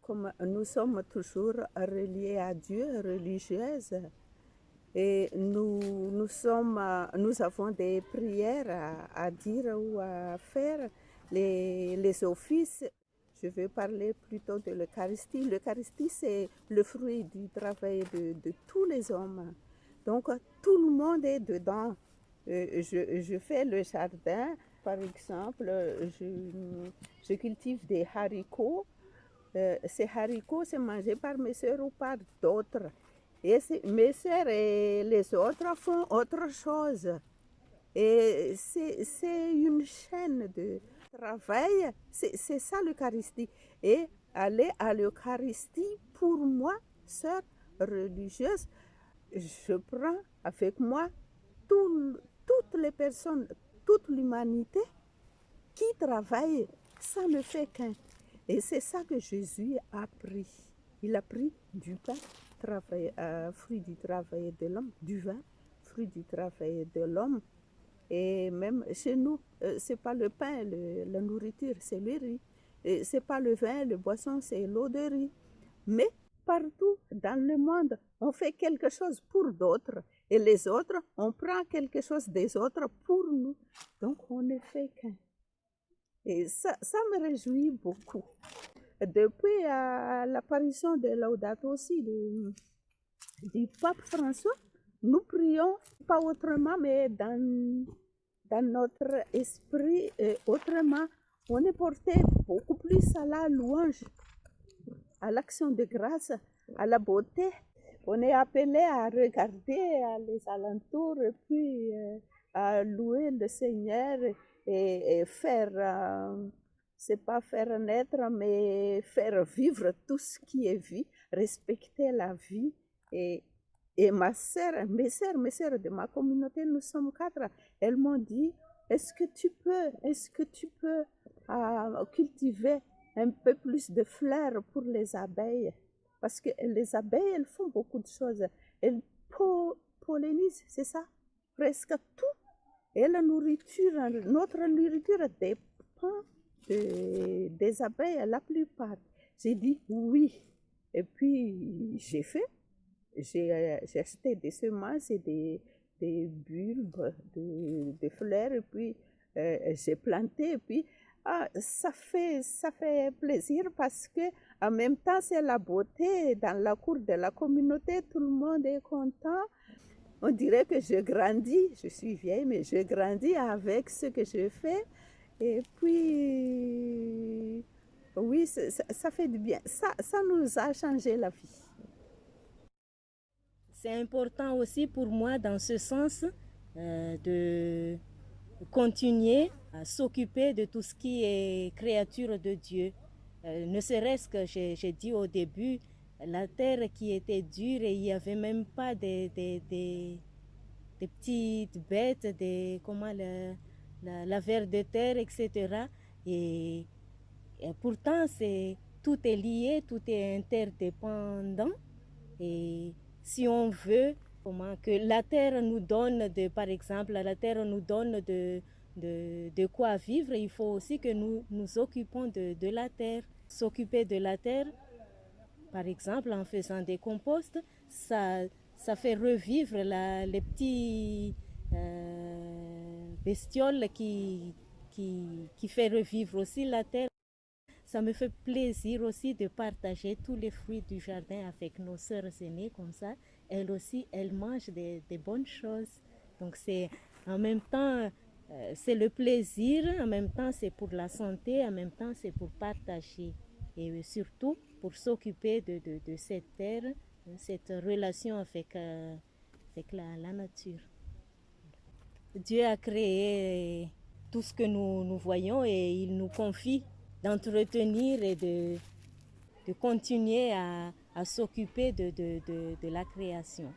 comme nous sommes toujours reliés à Dieu, religieuses, et nous avons des prières à dire ou à faire, les offices. Je vais parler plutôt de l'Eucharistie. L'Eucharistie, c'est le fruit du travail de tous les hommes. Donc, tout le monde est dedans. Je fais le jardin, par exemple, je cultive des haricots. Ces haricots, c'est mangé par mes soeurs ou par d'autres. Et mes soeurs et les autres font autre chose. Et c'est une chaîne de travail. C'est ça l'Eucharistie. Et aller à l'Eucharistie, pour moi, sœur religieuse, je prends avec moi toutes les personnes, toute l'humanité qui travaille. Ça ne fait qu'un. Et c'est ça que Jésus a pris. Il a pris du pain, fruit du travail de l'homme, du vin, fruit du travail de l'homme. Et même chez nous, c'est pas le pain, la nourriture, c'est le riz. Et c'est pas le vin, le boisson, c'est l'eau de riz. Mais partout dans le monde, on fait quelque chose pour d'autres. Et les autres, on prend quelque chose des autres pour nous. Donc, on ne fait qu'un. Et ça me réjouit beaucoup. Depuis l'apparition de Laudato Si du pape François, nous prions pas autrement, mais dans notre esprit autrement. On est porté beaucoup plus à la louange, à l'action de grâce, à la beauté. On est appelé à regarder les alentours et puis à louer le Seigneur et faire, c'est pas faire naître, mais faire vivre tout ce qui est vie, respecter la vie. Et mes sœurs de ma communauté, nous sommes 4, elles m'ont dit, est-ce que tu peux cultiver un peu plus de fleurs pour les abeilles? Parce que les abeilles, elles font beaucoup de choses. Elles pollinisent, c'est ça, presque tout. Et la nourriture, notre nourriture dépend des abeilles la plupart. J'ai dit oui. Et puis, j'ai fait. J'ai acheté des semences et des bulbes de fleurs. Et puis, j'ai planté. Et puis, ça fait plaisir parce que en même temps, c'est la beauté dans la cour de la communauté. Tout le monde est content. On dirait que je grandis. Je suis vieille, mais je grandis avec ce que je fais. Et puis, oui, ça fait du bien. Ça nous a changé la vie. C'est important aussi pour moi dans ce sens de continuer à s'occuper de tout ce qui est créature de Dieu. Ne serait-ce que j'ai dit au début, la terre qui était dure et il n'y avait même pas des petites bêtes, la ver de terre, etc. Et pourtant, tout est lié, tout est interdépendant. Et si on veut que la terre nous donne, par exemple, la terre nous donne de quoi vivre, il faut aussi que nous nous occupons de la terre. S'occuper de la terre, par exemple, en faisant des composts, ça fait revivre les petits bestioles qui fait revivre aussi la terre. Ça me fait plaisir aussi de partager tous les fruits du jardin avec nos sœurs aînées comme ça. Elles aussi, elles mangent des bonnes choses. Donc c'est en même temps, c'est le plaisir, en même temps c'est pour la santé, en même temps c'est pour partager. Et surtout pour s'occuper de cette terre, cette relation avec la nature. Dieu a créé tout ce que nous voyons et il nous confie d'entretenir et de continuer à s'occuper de la création.